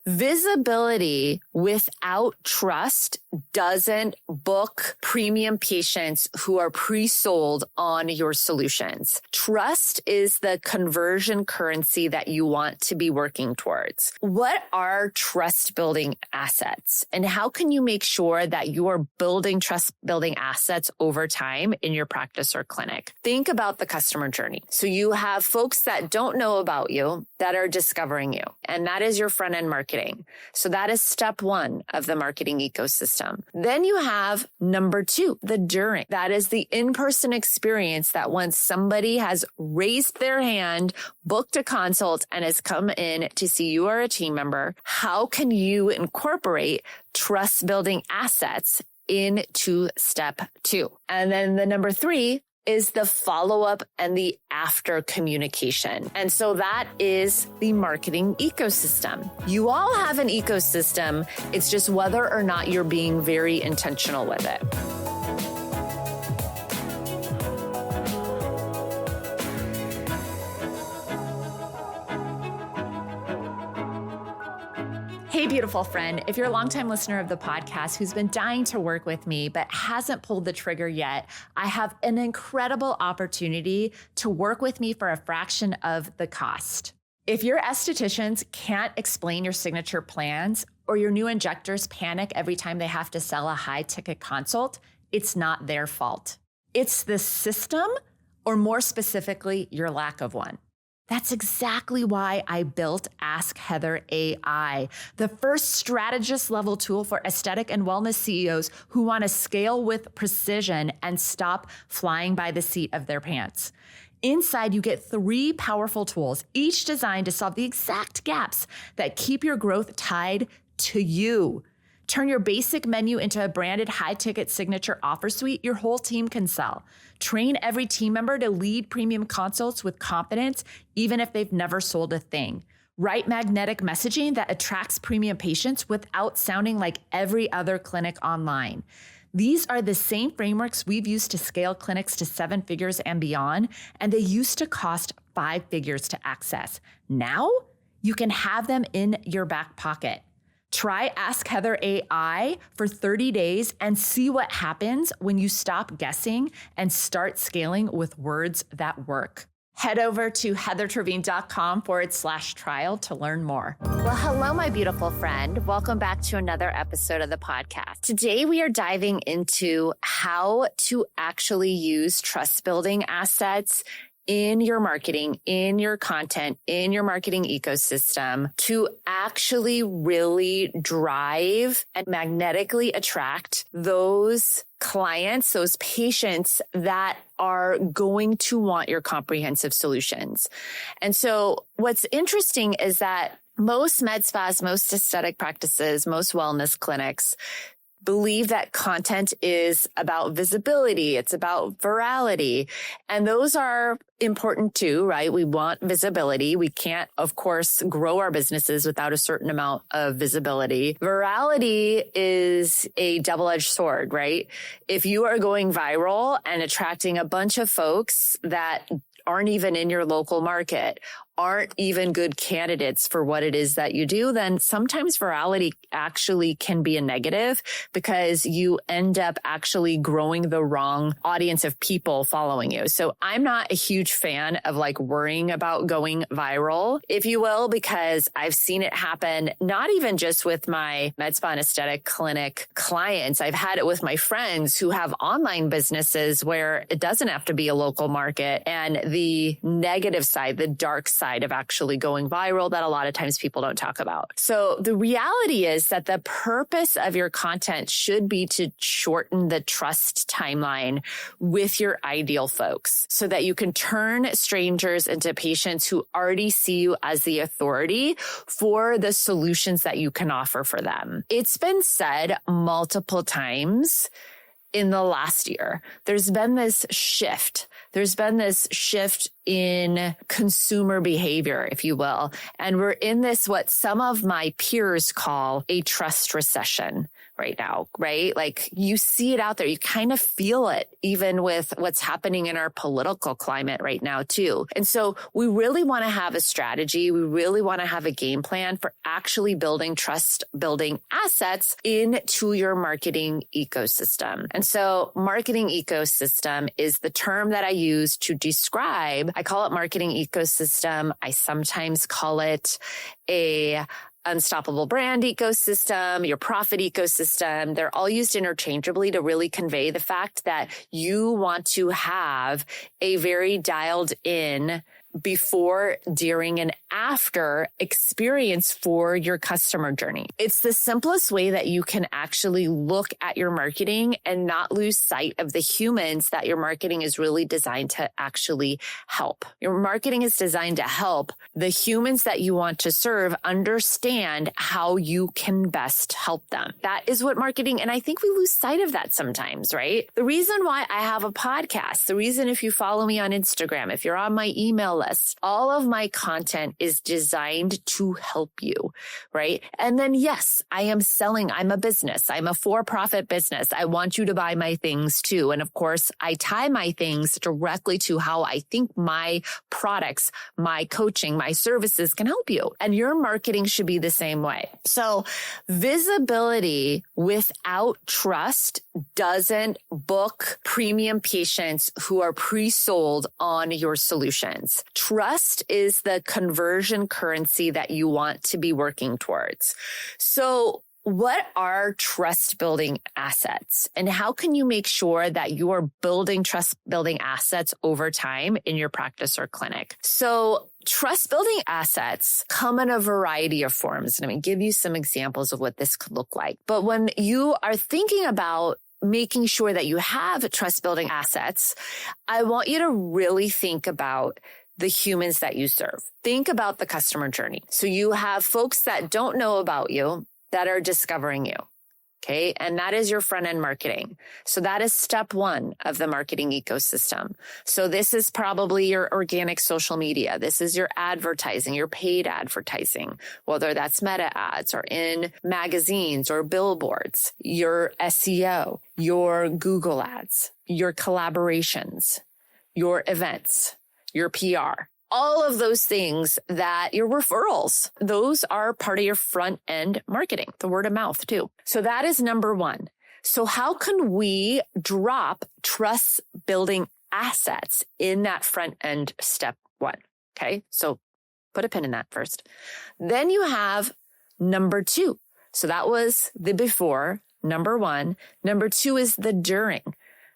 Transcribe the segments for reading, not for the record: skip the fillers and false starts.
Visibility without trust doesn't book premium patients who are pre-sold on your solutions. Trust is the conversion currency that you want to be working towards. What are trust building assets? And how can you make sure that you are building trust building assets over time in your practice or clinic? Think about the customer journey. So you have folks that don't know about you that are discovering you, and that is your front end marketing. So that is step one of the marketing ecosystem. Then you have number two, the during. That is the in-person experience that once somebody has raised their hand, booked a consult, and has come in to see you or a team member, how can you incorporate trust building assets into step two? And then the number three is the follow-up and the after communication. And so that is the marketing ecosystem. You all have an ecosystem. It's just whether or not you're being very intentional with it. Hey, beautiful friend. If you're a longtime listener of the podcast who's been dying to work with me but hasn't pulled the trigger yet, I have an incredible opportunity to work with me for a fraction of the cost. If your estheticians can't explain your signature plans or your new injectors panic every time they have to sell a high-ticket consult, it's not their fault. It's the system, or more specifically, your lack of one. That's exactly why I built Ask Heather AI, the first strategist level tool for aesthetic and wellness CEOs who want to scale with precision and stop flying by the seat of their pants. Inside, you get 3 powerful tools, each designed to solve the exact gaps that keep your growth tied to you. Turn your basic menu into a branded high-ticket signature offer suite your whole team can sell. Train every team member to lead premium consults with confidence, even if they've never sold a thing. Write magnetic messaging that attracts premium patients without sounding like every other clinic online. These are the same frameworks we've used to scale clinics to 7 figures and beyond, and they used to cost 5 figures to access. Now, you can have them in your back pocket. Try Ask Heather AI for 30 days and see what happens when you stop guessing and start scaling with words that work. Head over to heathertrevine.com/trial to learn more. Well, hello, my beautiful friend. Welcome back to another episode of the podcast. Today, we are diving into how to actually use trust building assets in your marketing, in your content, in your marketing ecosystem to actually really drive and magnetically attract those clients, those patients that are going to want your comprehensive solutions. And so what's interesting is that most med spas, most aesthetic practices, most wellness clinics believe that content is about visibility. It's about virality. And those are important too, right? We want visibility. We can't, of course, grow our businesses without a certain amount of visibility. Virality is a double-edged sword, right? If you are going viral and attracting a bunch of folks that aren't even in your local market, aren't even good candidates for what it is that you do, then sometimes virality actually can be a negative because you end up actually growing the wrong audience of people following you. So I'm not a huge fan of like worrying about going viral, if you will, because I've seen it happen, not even just with my med spa and aesthetic clinic clients. I've had it with my friends who have online businesses where it doesn't have to be a local market, and the negative side, the dark side of actually going viral that a lot of times people don't talk about. So the reality is that the purpose of your content should be to shorten the trust timeline with your ideal folks so that you can turn strangers into patients who already see you as the authority for the solutions that you can offer for them. It's been said multiple times in the last year, there's been this shift. There's been this shift in consumer behavior, if you will. And we're in this, what some of my peers call a trust recession, right now, right? Like you see it out there. You kind of feel it even with what's happening in our political climate right now too. And so we really want to have a strategy. We really want to have a game plan for actually building trust building assets into your marketing ecosystem. And so marketing ecosystem is the term that I use to describe, I call it marketing ecosystem. I sometimes call it a unstoppable brand ecosystem, your profit ecosystem. They're all used interchangeably to really convey the fact that you want to have a very dialed in before, during, and after experience for your customer journey. It's the simplest way that you can actually look at your marketing and not lose sight of the humans that your marketing is really designed to actually help. Your marketing is designed to help the humans that you want to serve understand how you can best help them. That is what marketing, and I think we lose sight of that sometimes, right? The reason why I have a podcast, the reason if you follow me on Instagram, if you're on my email list, all of my content is designed to help you, right? And then yes, I am selling. I'm a business. I'm a for-profit business. I want you to buy my things too. And of course, I tie my things directly to how I think my products, my coaching, my services can help you. And your marketing should be the same way. So visibility without trust doesn't book premium patients who are pre-sold on your solutions. Trust is the conversion currency that you want to be working towards. So what are trust building assets and how can you make sure that you are building trust building assets over time in your practice or clinic? So trust building assets come in a variety of forms. And I'm going to give you some examples of what this could look like. But when you are thinking about making sure that you have trust building assets, I want you to really think about the humans that you serve. Think about the customer journey. So you have folks that don't know about you that are discovering you. Okay. And that is your front end marketing. So that is step one of the marketing ecosystem. So this is probably your organic social media. This is your advertising, your paid advertising, whether that's meta ads or in magazines or billboards, your SEO, your Google ads, your collaborations, your events, your PR. All of those things that your referrals, those are part of your front end marketing, the word of mouth too. So that is number one. So how can we drop trust building assets in that front end step one? Okay. So put a pin in that first. Then you have number two. So that was the before, number one. Number two is the during.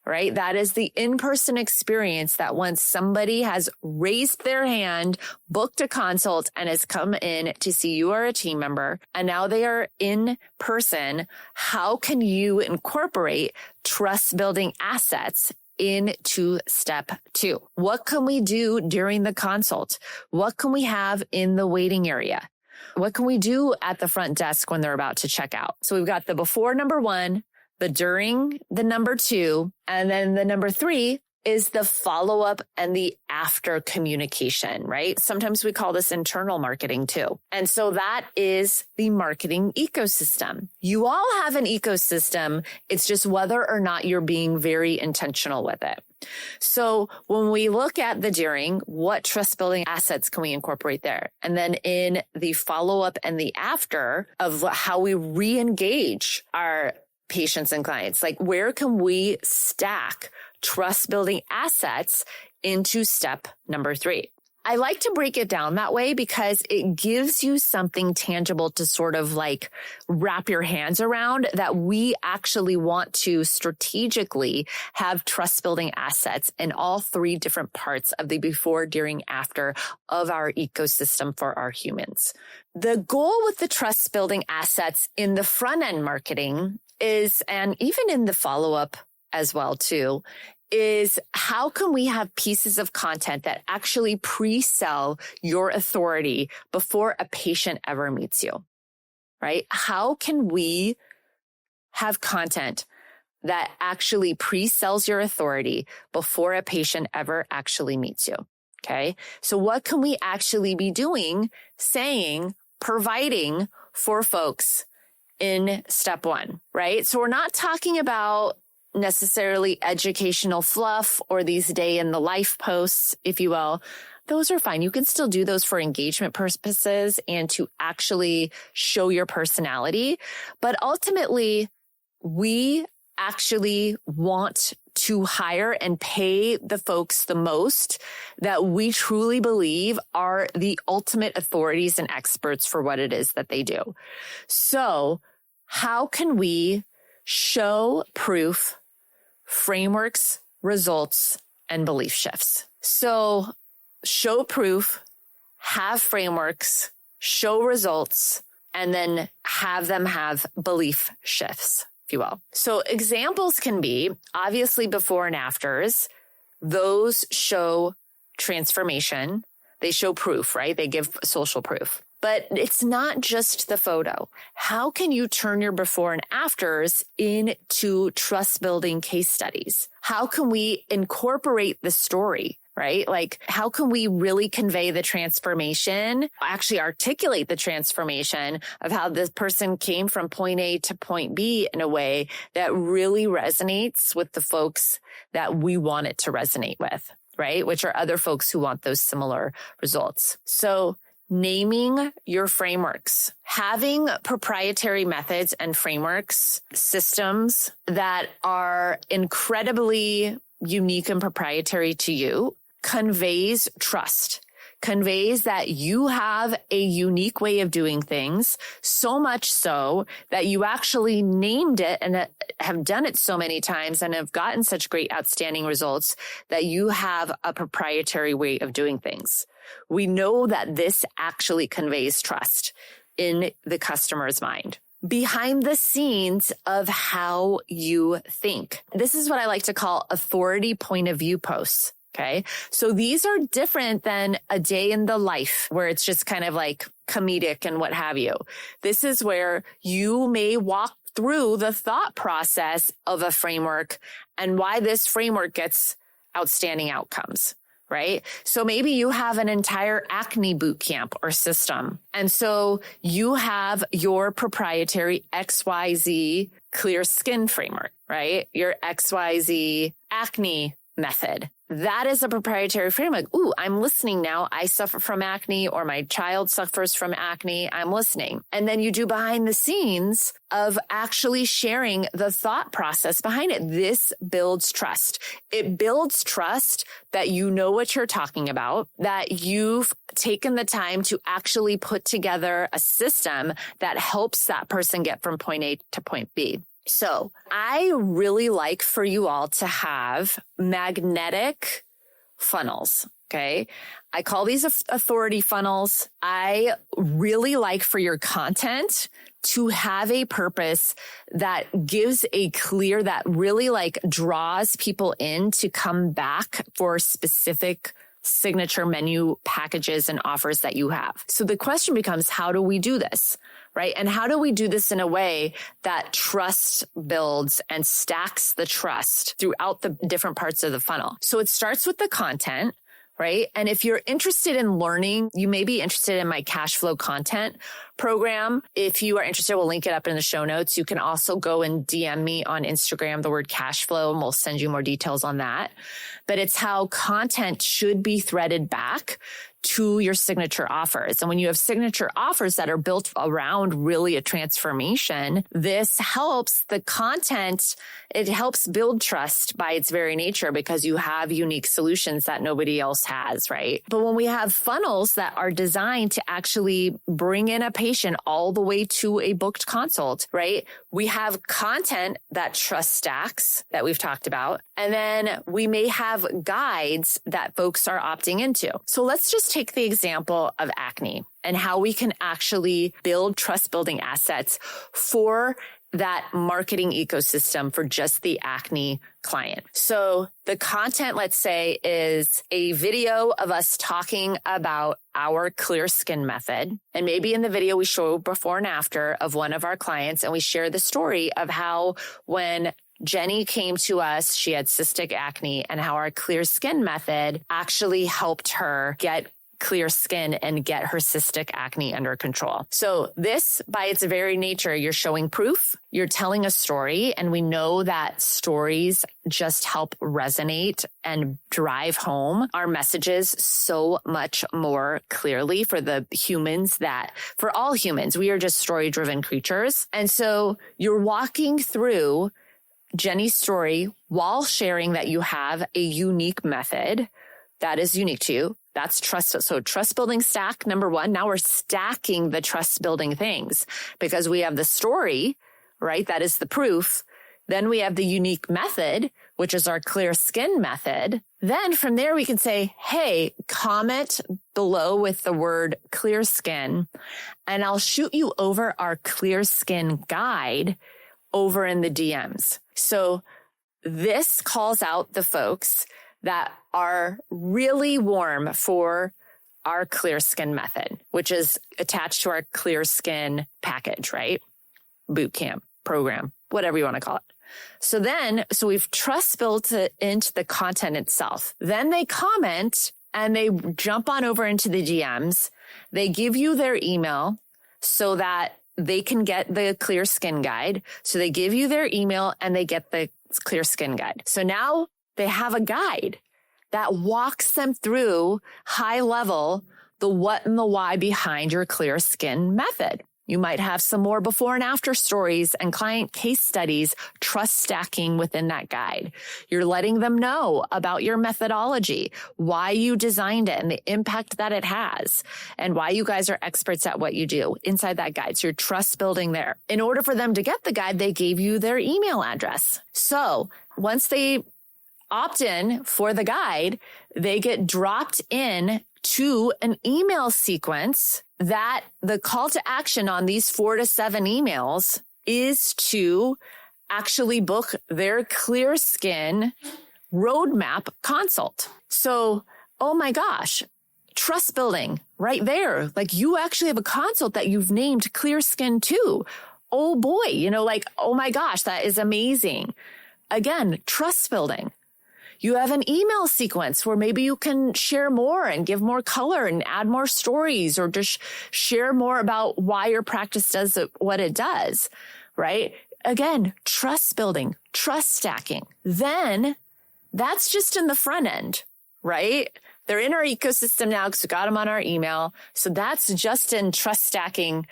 Right? That is the in-person experience that once somebody has raised their hand, booked a consult, and has come in to see you or a team member, and now they are in person, how can you incorporate trust building assets into step two? What can we do during the consult? What can we have in the waiting area? What can we do at the front desk when they're about to check out? So we've got the before, number one, the during, the number two, and then the number three is the follow-up and the after communication, right? Sometimes we call this internal marketing too. And so that is the marketing ecosystem. You all have an ecosystem. It's just whether or not you're being very intentional with it. So when we look at the during, what trust building assets can we incorporate there? And then in the follow-up and the after of how we re-engage our patients and clients, like where can we stack trust building assets into step number three? I like to break it down that way because it gives you something tangible to sort of like wrap your hands around, that we actually want to strategically have trust building assets in all three different parts of the before, during, after of our ecosystem for our humans. The goal with the trust building assets in the front end marketing is, and even in the follow-up as well too, is how can we have pieces of content that actually pre-sell your authority before a patient ever meets you, right? How can we have content that actually pre-sells your authority before a patient ever actually meets you? Okay. So what can we actually be doing, saying, providing for folks in step one, right? So we're not talking about necessarily educational fluff or these day in the life posts, if you will. Those are fine. You can still do those for engagement purposes and to actually show your personality. But ultimately, we actually want to hire and pay the folks the most that we truly believe are the ultimate authorities and experts for what it is that they do. So how can we show proof, frameworks, results, and belief shifts? So show proof, have frameworks, show results, and then have them have belief shifts, if you will. So examples can be obviously before and afters. Those show transformation. They show proof, right? They give social proof. But it's not just the photo. How can you turn your before and afters into trust building case studies? How can we incorporate the story? Right? Like, how can we really convey the transformation, actually articulate the transformation of how this person came from point A to point B in a way that really resonates with the folks that we want it to resonate with, right? Which are other folks who want those similar results. So naming your frameworks, having proprietary methods and frameworks, systems that are incredibly unique and proprietary to you, conveys trust, conveys that you have a unique way of doing things, so much so that you actually named it and have done it so many times and have gotten such great, outstanding results that you have a proprietary way of doing things. We know that this actually conveys trust in the customer's mind. Behind the scenes of how you think. This is what I like to call authority point of view posts. Okay. So these are different than a day in the life where it's just kind of like comedic and what have you. This is where you may walk through the thought process of a framework and why this framework gets outstanding outcomes. Right? So maybe you have an entire acne boot camp or system. And so you have your proprietary XYZ clear skin framework, right? Your XYZ acne method. That is a proprietary framework. Ooh, I'm listening now. I suffer from acne or my child suffers from acne. I'm listening. And then you do behind the scenes of actually sharing the thought process behind it. This builds trust. It builds trust that you know what you're talking about, that you've taken the time to actually put together a system that helps that person get from point A to point B. So I really like for you all to have magnetic funnels. Okay. I call these authority funnels. I really like for your content to have a purpose that gives a clear, that really like draws people in to come back for specific signature menu packages and offers that you have. So the question becomes, how do we do this? Right? And how do we do this in a way that trust builds and stacks the trust throughout the different parts of the funnel? So it starts with the content, right? And if you're interested in learning, you may be interested in my cash flow content program. If you are interested, we'll link it up in the show notes. You can also go and DM me on Instagram, the word cash flow, and we'll send you more details on that. But it's how content should be threaded back to your signature offers. And when you have signature offers that are built around really a transformation, this helps the content. It helps build trust by its very nature because you have unique solutions that nobody else has, right? But when we have funnels that are designed to actually bring in a patient all the way to a booked consult, right? We have content that trust stacks that we've talked about. And then we may have guides that folks are opting into. So let's just take the example of acne and how we can actually build trust building assets for that marketing ecosystem for just the acne client. So the content, let's say, is a video of us talking about our clear skin method. And maybe in the video, we show before and after of one of our clients, and we share the story of how when Jenny came to us, she had cystic acne, and how our clear skin method actually helped her get clear skin and get her cystic acne under control. So this, by its very nature, you're showing proof, you're telling a story, and we know that stories just help resonate and drive home our messages so much more clearly for all humans, we are just story-driven creatures. And so you're walking through Jenny's story while sharing that you have a unique method that is unique to you. That's trust. So trust building stack, number one. Now we're stacking the trust building things because we have the story, right? That is the proof. Then we have the unique method, which is our clear skin method. Then from there, we can say, hey, comment below with the word clear skin, and I'll shoot you over our clear skin guide over in the DMs. So this calls out the folks that are really warm for our clear skin method, which is attached to our clear skin package, right? Boot camp, program, whatever you want to call it. So we've trust built it into the content itself. Then they comment and they jump on over into the DMs. They give you their email so that they can get the clear skin guide. So they give you their email and they get the clear skin guide. So now they have a guide that walks them through high level, the what and the why behind your clear skin method. You might have some more before and after stories and client case studies, trust stacking within that guide. You're letting them know about your methodology, why you designed it and the impact that it has, and why you guys are experts at what you do inside that guide. So you're trust building there. In order for them to get the guide, they gave you their email address. So once they opt in for the guide, they get dropped in to an email sequence that the call to action on these 4 to 7 emails is to actually book their clear skin roadmap consult. So, oh my gosh, trust building right there. Like you actually have a consult that you've named clear skin to. Oh boy, oh my gosh, that is amazing. Again, trust building. You have an email sequence where maybe you can share more and give more color and add more stories or just share more about why your practice does what it does, right? Again, trust building, trust stacking. Then that's just in the front end, right? They're in our ecosystem now because we got them on our email. So that's just in trust stacking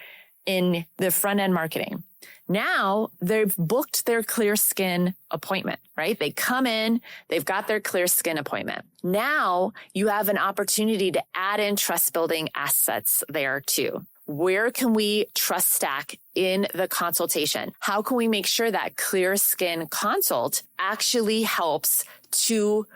in the front end marketing. Now they've booked their clear skin appointment, right? They come in, they've got their clear skin appointment. Now you have an opportunity to add in trust building assets there too. Where can we trust stack in the consultation? How can we make sure that clear skin consult actually helps to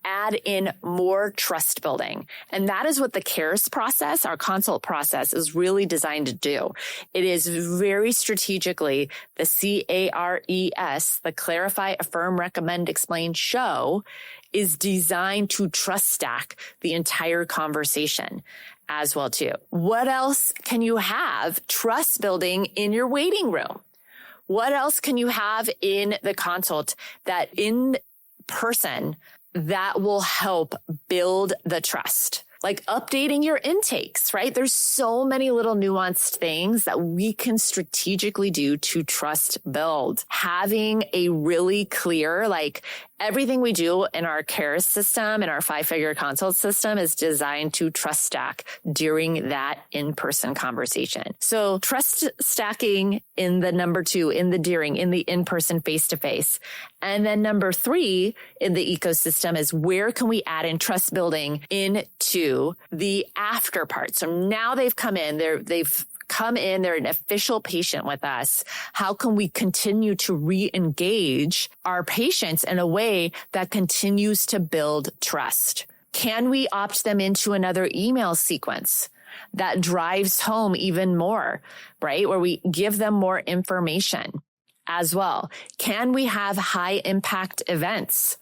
add in more trust building? And that is what the CARES process, our consult process, is really designed to do. It is very strategically the CARES, the Clarify, Affirm, Recommend, Explain, Show, is designed to trust stack the entire conversation as well too. What else can you have trust building in your waiting room? What else can you have in the consult that in person that will help build the trust? Like updating your intakes, right? There's so many little nuanced things that we can strategically do to trust build. Having a really clear, everything we do in our CARES system and our 5-figure consult system is designed to trust stack during that in-person conversation. So trust stacking in the number 2, in the during, in the in-person face-to-face. And then number 3 in the ecosystem is where can we add in trust building into the after part? So now they've come in, they're an official patient with us. How can we continue to re-engage our patients in a way that continues to build trust? Can we opt them into another email sequence that drives home even more, right? Where we give them more information as well. Can we have high impact events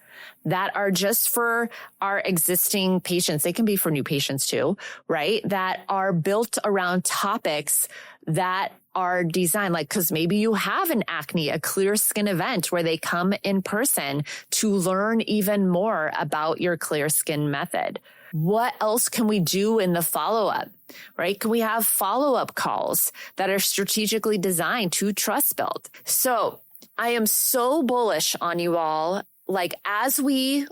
that are just for our existing patients? They can be for new patients too, right? That are built around topics that are designed, because maybe you have a clear skin event where they come in person to learn even more about your clear skin method. What else can we do in the follow-up, right? Can we have follow-up calls that are strategically designed to trust build? So I am so bullish on you all. Like, as we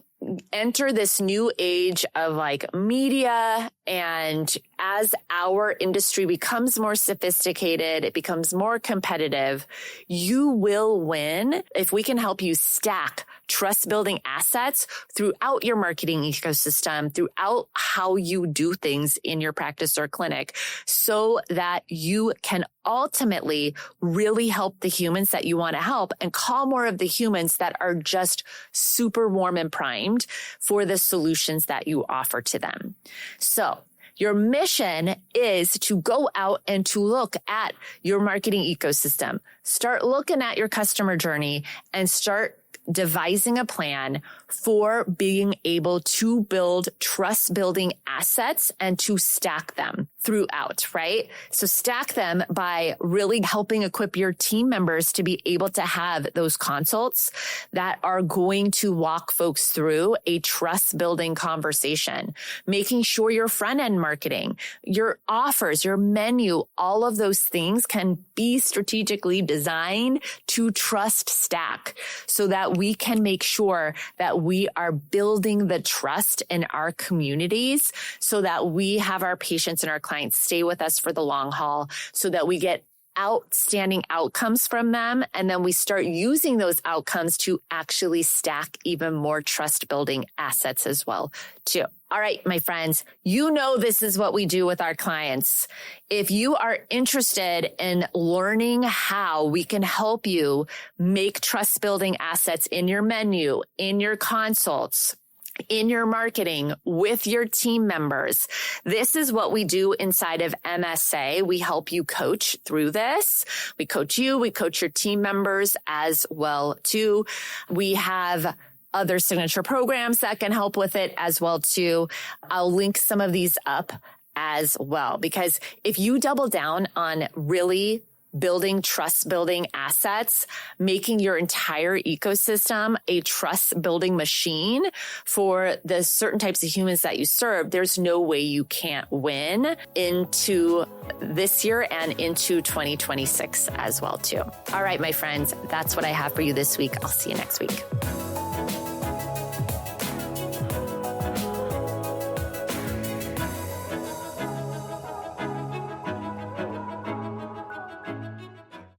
enter this new age of like media, and as our industry becomes more sophisticated, it becomes more competitive, you will win if we can help you stack trust building assets throughout your marketing ecosystem, throughout how you do things in your practice or clinic, so that you can ultimately really help the humans that you want to help and call more of the humans that are just super warm and primed for the solutions that you offer to them. So your mission is to go out and to look at your marketing ecosystem, start looking at your customer journey, and start devising a plan for being able to build trust building assets and to stack them throughout, right? So stack them by really helping equip your team members to be able to have those consults that are going to walk folks through a trust building conversation, making sure your front end marketing, your offers, your menu, all of those things can be strategically designed to trust stack so that we can make sure that we are building the trust in our communities so that we have our patients and our clients stay with us for the long haul, so that we get outstanding outcomes from them. And then we start using those outcomes to actually stack even more trust building assets as well, too. All right, my friends, you know this is what we do with our clients. If you are interested in learning how we can help you make trust building assets in your menu, in your consults, in your marketing, with your team members, this is what we do inside of MSA. We help you coach through this. We coach you, we coach your team members as well too. We have other signature programs that can help with it as well too. I'll link some of these up as well, because if you double down on really building trust building assets, making your entire ecosystem a trust building machine for the certain types of humans that you serve, there's no way you can't win into this year and into 2026 as well too. All right, my friends, that's what I have for you this week. I'll see you next week.